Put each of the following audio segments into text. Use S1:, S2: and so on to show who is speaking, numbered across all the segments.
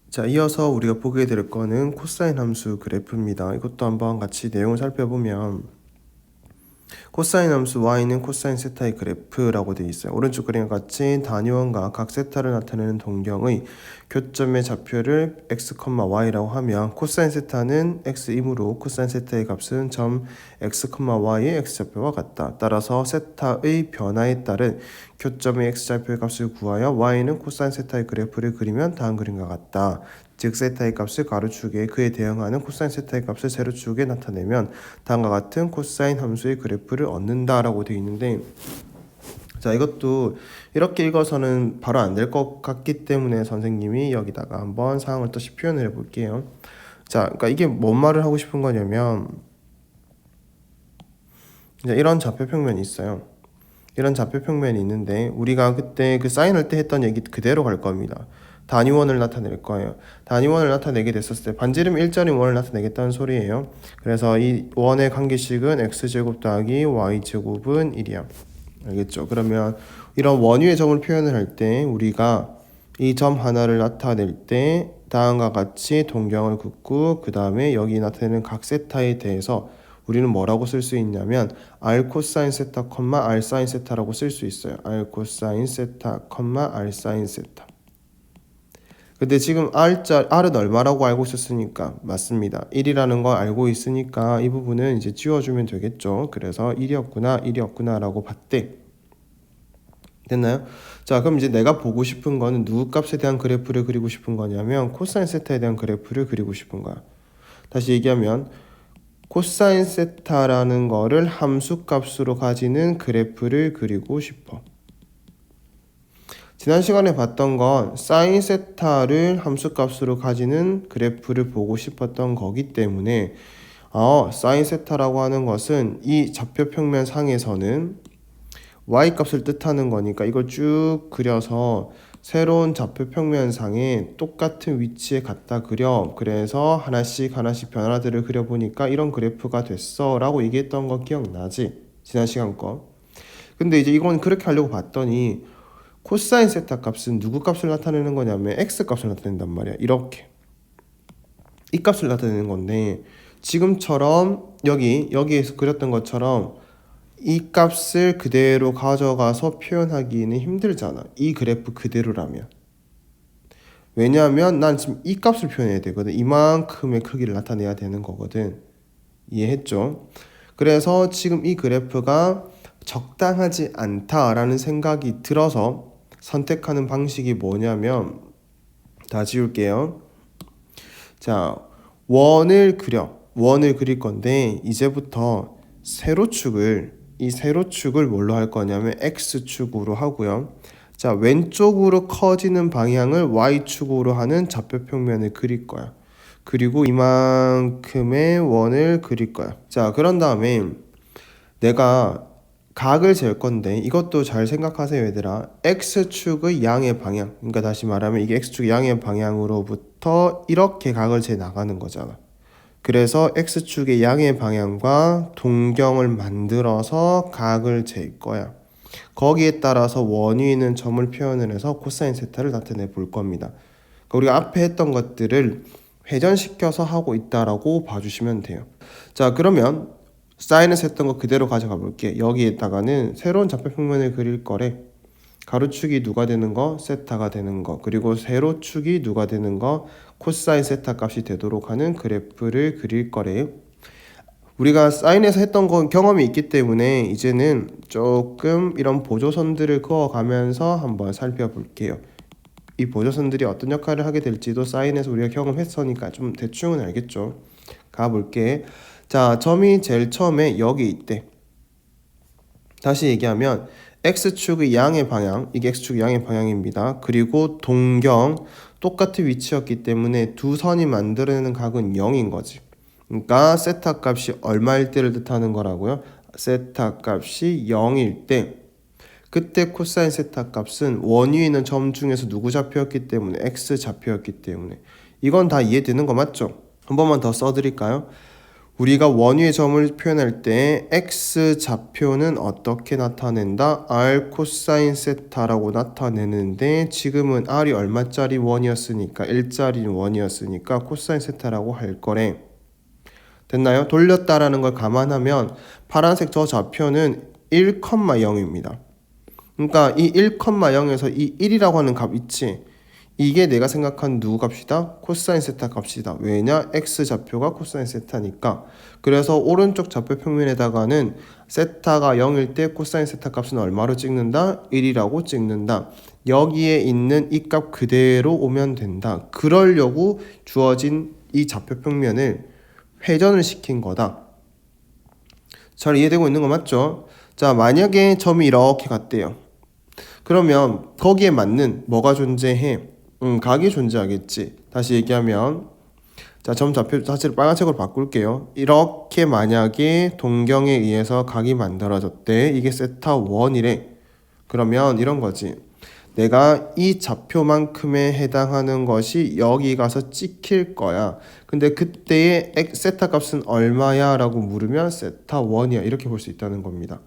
S1: 자, 이어서 우리가 보게 될 거는 코사인 함수 그래프입니다. 이것도 한번 같이 내용을 살펴보면 코사인 함수 y는 코사인 세타의 그래프라고 되어 있어요. 오른쪽 그림과 같이 단위원과 각 세타를 나타내는 동경의 교점의 좌표를 x, y라고 하면 코사인 세타는 x이므로 코사인 세타의 값은 점 x, y의 x좌표와 같다. 따라서 세타의 변화에 따른 교점의 x좌표의 값을 구하여 y는 코사인 세타의 그래프를 그리면 다음 그림과 같다. 즉 세타의 값을 가로축에 그에 대응하는 코사인 세타의 값을 세로축에 나타내면 다음과 같은 코사인 함수의 그래프를 얻는다라고 되어 있는데, 자, 이것도 이렇게 읽어서는 바로 안 될 것 같기 때문에 선생님이 여기다가 한번 상황을 다시 표현을 해볼게요. 자, 그러니까 이게 뭔 말을 하고 싶은 거냐면, 이제 이런 좌표 평면이 있어요. 이런 좌표 평면이 있는데 우리가 그때 그 사인할 때 했던 얘기 그대로 갈 겁니다. 단위원을 나타낼 거예요. 단위원을 나타내게 됐었을 때 반지름 일자리 원을 나타내겠다는 소리예요. 그래서 이 원의 관계식은 x제곱 더하기 y제곱은 1이야. 알겠죠? 그러면 이런 원위의 점을 표현을 할 때 우리가 이 점 하나를 나타낼 때 다음과 같이 동경을 긋고 그 다음에 여기 나타내는 각 세타에 대해서 우리는 뭐라고 쓸 수 있냐면 r 코사인 세타, r 사인 세타라고 쓸 수 있어요. r 코사인 세타, r 사인 세타. 근데 지금 r은 얼마라고 알고 있었으니까 맞습니다. 1이라는 걸 알고 있으니까 이 부분은 이제 지워주면 되겠죠. 그래서 1이었구나 라고 봤대. 됐나요? 자, 그럼 이제 내가 보고 싶은 거는 누구 값에 대한 그래프를 그리고 싶은 거냐면 코사인 세타에 대한 그래프를 그리고 싶은 거야. 다시 얘기하면 코사인 세타라는 거를 함수 값으로 가지는 그래프를 그리고 싶어. 지난 시간에 봤던 건 사인 세타를 함수 값으로 가지는 그래프를 보고 싶었던 거기 때문에 사인 세타라고 하는 것은 이 좌표 평면 상에서는 y 값을 뜻하는 거니까 이걸 쭉 그려서 새로운 좌표 평면상에 똑같은 위치에 갖다 그려. 그래서 하나씩 변화들을 그려보니까 이런 그래프가 됐어 라고 얘기했던 거 기억나지? 지난 시간 거. 근데 이제 이건 그렇게 하려고 봤더니 코사인 세타 값은 누구 값을 나타내는 거냐면 x 값을 나타낸단 말이야. 이렇게 이 값을 나타내는 건데 지금처럼 여기에서 그렸던 것처럼 이 값을 그대로 가져가서 표현하기는 힘들잖아. 이 그래프 그대로라면. 왜냐하면 난 지금 이 값을 표현해야 되거든. 이만큼의 크기를 나타내야 되는 거거든. 이해했죠? 그래서 지금 이 그래프가 적당하지 않다라는 생각이 들어서 선택하는 방식이 뭐냐면, 다 지울게요. 자, 원을 그릴 건데 이제부터 이 세로축을 뭘로 할 거냐면 x축으로 하고요. 자, 왼쪽으로 커지는 방향을 y축으로 하는 좌표 평면을 그릴 거야. 그리고 이만큼의 원을 그릴 거야. 자, 그런 다음에 내가 각을 잴 건데 이것도 잘 생각하세요, 얘들아. x축의 양의 방향, 그러니까 다시 말하면 이게 x축의 양의 방향으로부터 이렇게 각을 재 나가는 거잖아. 그래서 x축의 양의 방향과 동경을 만들어서 각을 잴 거야. 거기에 따라서 원위에 있는 점을 표현을 해서 코사인 세타를 나타내 볼 겁니다. 그러니까 우리가 앞에 했던 것들을 회전시켜서 하고 있다라고 봐주시면 돼요. 자, 그러면 사인에서 했던 거 그대로 가져가 볼게. 여기에다가는 새로운 좌표 평면을 그릴 거래. 가로축이 누가 되는 거? 세타가 되는 거. 그리고 세로축이 누가 되는 거? 코사인 세타 값이 되도록 하는 그래프를 그릴 거래요. 우리가 사인에서 했던 건 경험이 있기 때문에 이제는 조금 이런 보조선들을 그어가면서 한번 살펴볼게요. 이 보조선들이 어떤 역할을 하게 될지도 사인에서 우리가 경험했으니까 좀 대충은 알겠죠. 가볼게. 자, 점이 제일 처음에 여기 있대. 다시 얘기하면 x축의 양의 방향, 이게 x축의 양의 방향입니다. 그리고 동경, 똑같은 위치였기 때문에 두 선이 만들어내는 각은 0인 거지. 그러니까 세타 값이 얼마일 때를 뜻하는 거라고요? 세타 값이 0일 때, 그때 코사인 세타 값은 원위에 있는 점 중에서 누구 좌표였기 때문에 x 좌표였기 때문에 이건 다 이해되는 거 맞죠? 한 번만 더 써드릴까요? 우리가 원위의 점을 표현할 때 x 좌표는 어떻게 나타낸다? r 코사인 세타라고 나타내는데 지금은 r이 얼마짜리 원이었으니까 1짜리 원이었으니까 코사인 세타라고 할 거래. 됐나요? 돌렸다라는 걸 감안하면 파란색 저 좌표는 1,0입니다. 그러니까 이 1,0에서 이 1이라고 하는 값 있지? 이게 내가 생각한 누구 값이다? 코사인 세타 값이다. 왜냐? x 좌표가 코사인 세타니까. 그래서 오른쪽 좌표 평면에다가는 세타가 0일 때 코사인 세타 값은 얼마로 찍는다? 1이라고 찍는다. 여기에 있는 이 값 그대로 오면 된다. 그러려고 주어진 이 좌표 평면을 회전을 시킨 거다. 잘 이해되고 있는 거 맞죠? 자, 만약에 점이 이렇게 갔대요. 그러면 거기에 맞는 뭐가 존재해? 각이 존재하겠지. 다시 얘기하면 자, 점 좌표 자체를 빨간색으로 바꿀게요. 이렇게 만약에 동경에 의해서 각이 만들어졌대. 이게 세타 1이래. 그러면 이런 거지. 내가 이 좌표만큼에 해당하는 것이 여기 가서 찍힐 거야. 근데 그때의 세타 값은 얼마야? 라고 물으면 세타 1이야. 이렇게 볼 수 있다는 겁니다.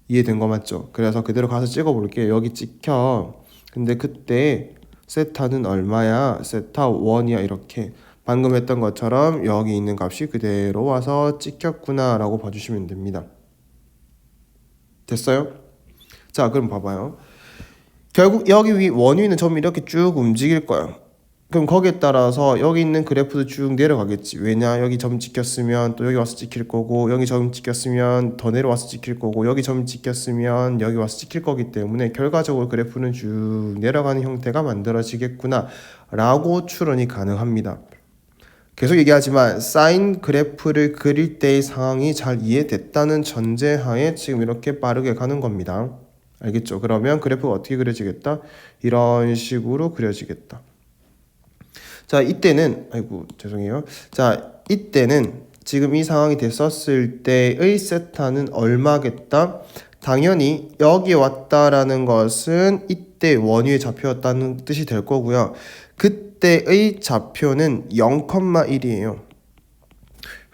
S1: 이해된 거 맞죠? 그래서 그대로 가서 찍어 볼게요. 여기 찍혀. 근데 그때 세타는 얼마야? 세타 1이야. 이렇게 방금 했던 것처럼 여기 있는 값이 그대로 와서 찍혔구나 라고 봐주시면 됩니다. 됐어요? 자, 그럼 봐봐요. 결국 여기 원위 있는 점이 이렇게 쭉 움직일 거야. 그럼 거기에 따라서 여기 있는 그래프도 쭉 내려가겠지. 왜냐? 여기 점 찍혔으면 또 여기 와서 찍힐 거고, 여기 점 찍혔으면 더 내려와서 찍힐 거고, 여기 점 찍혔으면 여기 와서 찍힐 거기 때문에 결과적으로 그래프는 쭉 내려가는 형태가 만들어지겠구나 라고 추론이 가능합니다. 계속 얘기하지만 사인 그래프를 그릴 때의 상황이 잘 이해됐다는 전제하에 지금 이렇게 빠르게 가는 겁니다. 알겠죠? 그러면 그래프가 어떻게 그려지겠다? 이런 식으로 그려지겠다. 자, 이때는 죄송해요. 자, 이때는 지금 이 상황이 됐었을 때의 세타는 얼마겠다? 당연히 여기 왔다라는 것은 이때 원위의 좌표였다는 뜻이 될 거고요. 그때의 좌표는 0,1이에요.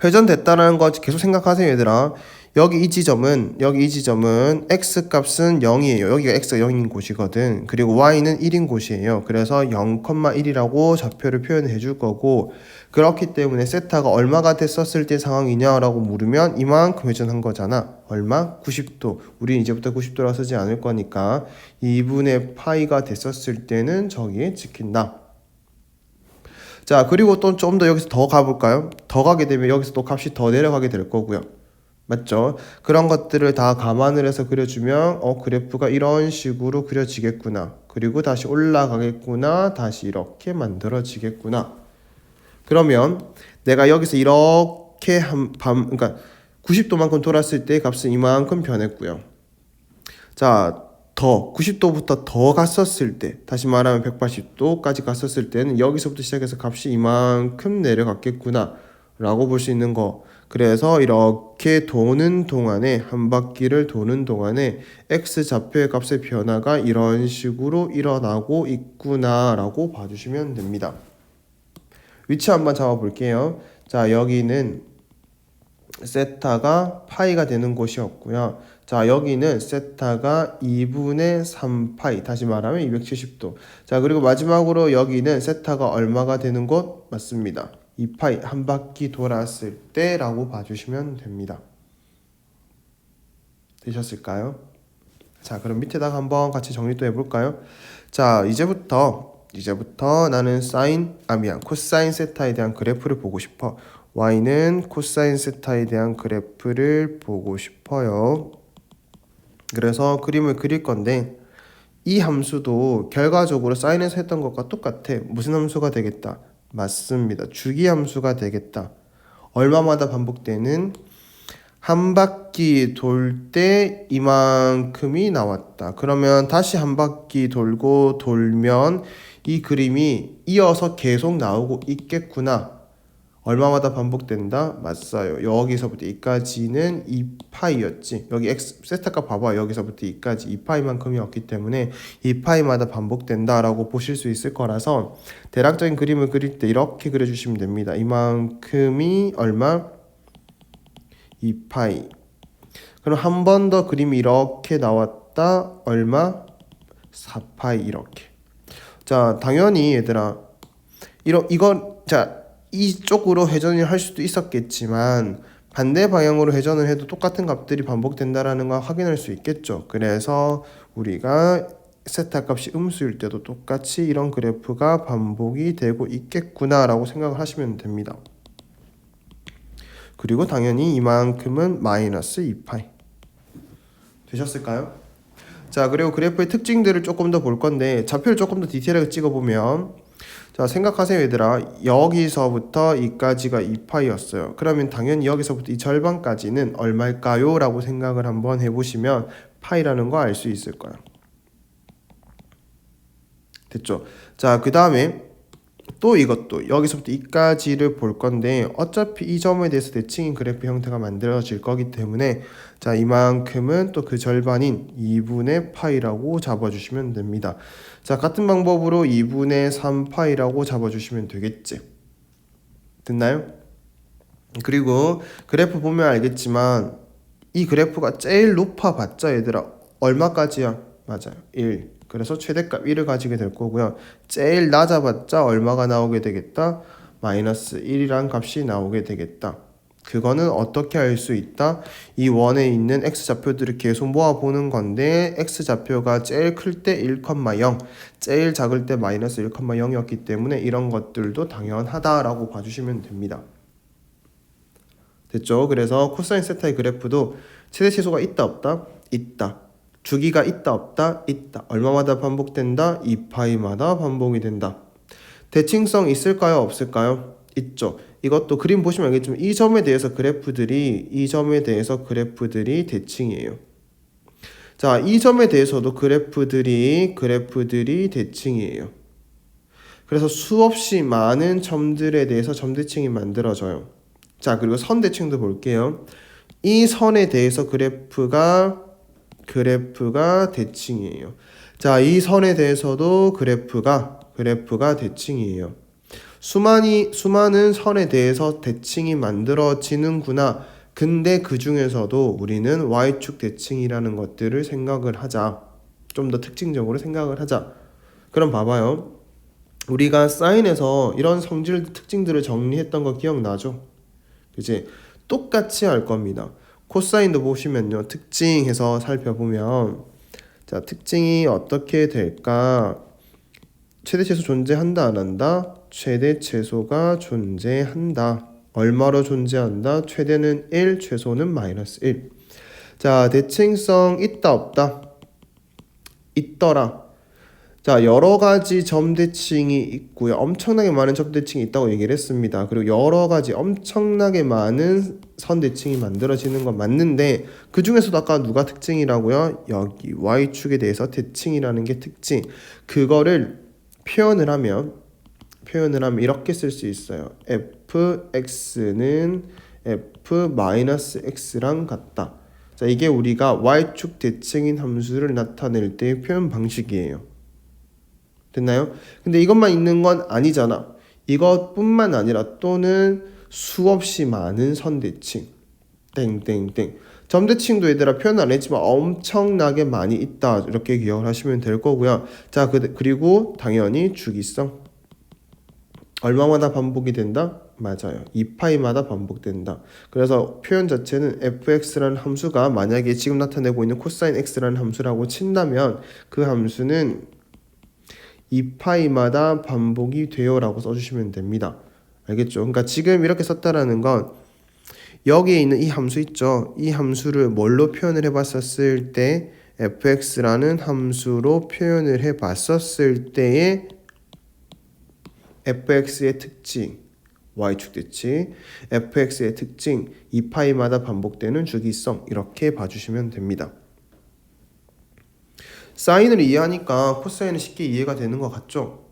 S1: 회전됐다라는 거 계속 생각하세요, 얘들아. 여기 이 지점은 x 값은 0이에요. 여기가 x가 0인 곳이거든. 그리고 y는 1인 곳이에요. 그래서 0,1이라고 좌표를 표현해 줄 거고, 그렇기 때문에 세타가 얼마가 됐었을 때 상황이냐라고 물으면 이만큼 회전한 거잖아. 얼마? 90도. 우리는 이제부터 90도라 쓰지 않을 거니까 2분의 파이가 됐었을 때는 저기에 찍힌다. 자, 그리고 또 좀 더 여기서 더 가볼까요? 더 가게 되면 여기서 또 값이 더 내려가게 될 거고요. 맞죠? 그런 것들을 다 감안을 해서 그려주면 그래프가 이런 식으로 그려지겠구나. 그리고 다시 올라가겠구나. 다시 이렇게 만들어지겠구나. 그러면 내가 여기서 이렇게 그러니까 90도만큼 돌았을 때 값은 이만큼 변했고요. 자, 90도부터 더 갔었을 때, 다시 말하면 180도까지 갔었을 때는 여기서부터 시작해서 값이 이만큼 내려갔겠구나 라고 볼 수 있는 거. 그래서 이렇게 도는 동안에, 한 바퀴를 도는 동안에 x 좌표의 값의 변화가 이런 식으로 일어나고 있구나 라고 봐주시면 됩니다. 위치 한번 잡아볼게요. 자, 여기는 세타가 파이가 되는 곳이었고요. 자, 여기는 세타가 2분의 3파이, 다시 말하면 270도. 자, 그리고 마지막으로 여기는 세타가 얼마가 되는 곳? 맞습니다. 2파이, 한 바퀴 돌았을 때 라고 봐주시면 됩니다. 되셨을까요? 자, 그럼 밑에다가 한번 같이 정리 또 해볼까요? 자, 이제부터 나는 코사인 세타에 대한 그래프를 보고 싶어. y는 코사인 세타에 대한 그래프를 보고 싶어요. 그래서 그림을 그릴 건데 이 함수도 결과적으로 사인에서 했던 것과 똑같아. 무슨 함수가 되겠다? 맞습니다. 주기 함수가 되겠다. 얼마마다 반복되는? 한 바퀴 돌 때 이만큼이 나왔다. 그러면 다시 한 바퀴 돌면 이 그림이 이어서 계속 나오고 있겠구나. 얼마마다 반복된다? 맞아요. 여기서부터 이까지는 2파이였지. 여기 x 세타값 봐봐. 여기서부터 이까지 2파이만큼이었기 때문에 2파이마다 반복된다라고 보실 수 있을 거라서 대략적인 그림을 그릴 때 이렇게 그려주시면 됩니다. 이만큼이 얼마? 2파이. 그럼 한 번 더 그림이 이렇게 나왔다. 얼마? 4파이 이렇게. 자, 당연히 얘들아 이쪽으로 회전을 할 수도 있었겠지만 반대 방향으로 회전을 해도 똑같은 값들이 반복된다라는 걸 확인할 수 있겠죠. 그래서 우리가 세타 값이 음수일 때도 똑같이 이런 그래프가 반복이 되고 있겠구나라고 생각을 하시면 됩니다. 그리고 당연히 이만큼은 마이너스 2파이. 되셨을까요? 자, 그리고 그래프의 특징들을 조금 더 볼 건데 좌표를 조금 더 디테일하게 찍어보면 자, 생각하세요 얘들아. 여기서부터 이까지가 2파이였어요. 그러면 당연히 여기서부터 이 절반까지는 얼마일까요? 라고 생각을 한번 해보시면 파이라는 거 알 수 있을 거야. 됐죠? 자, 그 다음에 또 이것도 여기서부터 이까지를 볼 건데 어차피 이 점에 대해서 대칭인 그래프 형태가 만들어질 거기 때문에 자, 이만큼은 또 그 절반인 2분의 파이라고 잡아주시면 됩니다. 자, 같은 방법으로 2분의 3파이라고 잡아주시면 되겠지. 됐나요? 그리고 그래프 보면 알겠지만 이 그래프가 제일 높아봤자 얘들아 얼마까지야? 맞아요. 1. 그래서 최대값 1을 가지게 될 거고요. 제일 낮아봤자 얼마가 나오게 되겠다? 마이너스 1이란 값이 나오게 되겠다. 그거는 어떻게 알 수 있다? 이 원에 있는 x좌표들을 계속 모아보는 건데 x좌표가 제일 클 때 1,0, 제일 작을 때 마이너스 1,0이었기 때문에 이런 것들도 당연하다라고 봐주시면 됩니다. 됐죠? 그래서 코사인 세타의 그래프도 최대 최소가 있다 없다? 있다. 주기가 있다 없다? 있다. 얼마마다 반복된다? 2파이마다 반복이 된다. 대칭성 있을까요? 없을까요? 있죠. 이것도 그림 보시면 알겠지만 이 점에 대해서 그래프들이 대칭이에요. 자, 이 점에 대해서도 그래프들이 대칭이에요. 그래서 수없이 많은 점들에 대해서 점대칭이 만들어져요. 자, 그리고 선대칭도 볼게요. 이 선에 대해서 그래프가 대칭이에요. 자, 이 선에 대해서도 그래프가 대칭이에요. 수많은 선에 대해서 대칭이 만들어지는구나. 근데 그 중에서도 우리는 Y축 대칭이라는 것들을 생각을 하자. 좀 더 특징적으로 생각을 하자. 그럼 봐봐요. 우리가 사인에서 이런 성질 특징들을 정리했던 거 기억나죠? 그치? 똑같이 할 겁니다. 코사인도 보시면요. 특징해서 살펴보면 자, 특징이 어떻게 될까? 최대 최소 존재한다 안 한다? 최대 최소가 존재한다. 얼마로 존재한다? 최대는 1, 최소는 마이너스 1. 자, 대칭성 있다 없다? 있더라. 자, 여러 가지 점대칭이 있고요. 엄청나게 많은 점대칭이 있다고 얘기를 했습니다. 그리고 여러 가지 엄청나게 많은 선대칭이 만들어지는 건 맞는데 그 중에서도 아까 누가 특징이라고요? 여기 Y축에 대해서 대칭이라는 게 특징. 그거를 표현을 하면 이렇게 쓸 수 있어요. fx는 f-x랑 같다. 자, 이게 우리가 Y축 대칭인 함수를 나타낼 때의 표현 방식이에요. 됐나요? 근데 이것만 있는 건 아니잖아. 이것뿐만 아니라 또는 수없이 많은 선대칭 땡땡땡 점대칭도 얘들아 표현 안 했지만 엄청나게 많이 있다. 이렇게 기억을 하시면 될 거고요. 자, 그리고 당연히 주기성 얼마마다 반복이 된다? 맞아요. 2파이마다 반복된다. 그래서 표현 자체는 fx라는 함수가 만약에 지금 나타내고 있는 코사인 x라는 함수라고 친다면 그 함수는 2파이마다 반복이 돼요 라고 써주시면 됩니다. 알겠죠? 그러니까 지금 이렇게 썼다라는 건 여기에 있는 이 함수 있죠? 이 함수를 뭘로 표현을 해봤었을 때 fx라는 함수로 표현을 해봤었을 때의 fx의 특징 y축 대칭 fx의 특징 2파이마다 반복되는 주기성 이렇게 봐주시면 됩니다. 사인을 이해하니까 코사인은 쉽게 이해가 되는 것 같죠?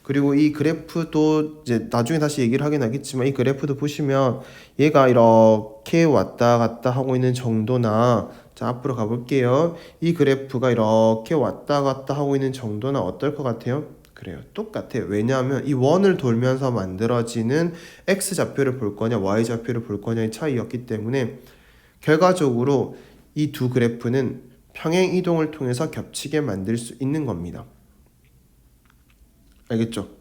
S1: 그리고 이 그래프도 이제 나중에 다시 얘기를 하긴 하겠지만 이 그래프도 보시면 얘가 이렇게 왔다 갔다 하고 있는 정도나 자 앞으로 가볼게요. 이 그래프가 이렇게 왔다 갔다 하고 있는 정도나 어떨 것 같아요? 그래요. 똑같아요. 왜냐하면 이 원을 돌면서 만들어지는 x좌표를 볼 거냐 y좌표를 볼 거냐의 차이였기 때문에 결과적으로 이 두 그래프는 평행 이동을 통해서 겹치게 만들 수 있는 겁니다. 알겠죠?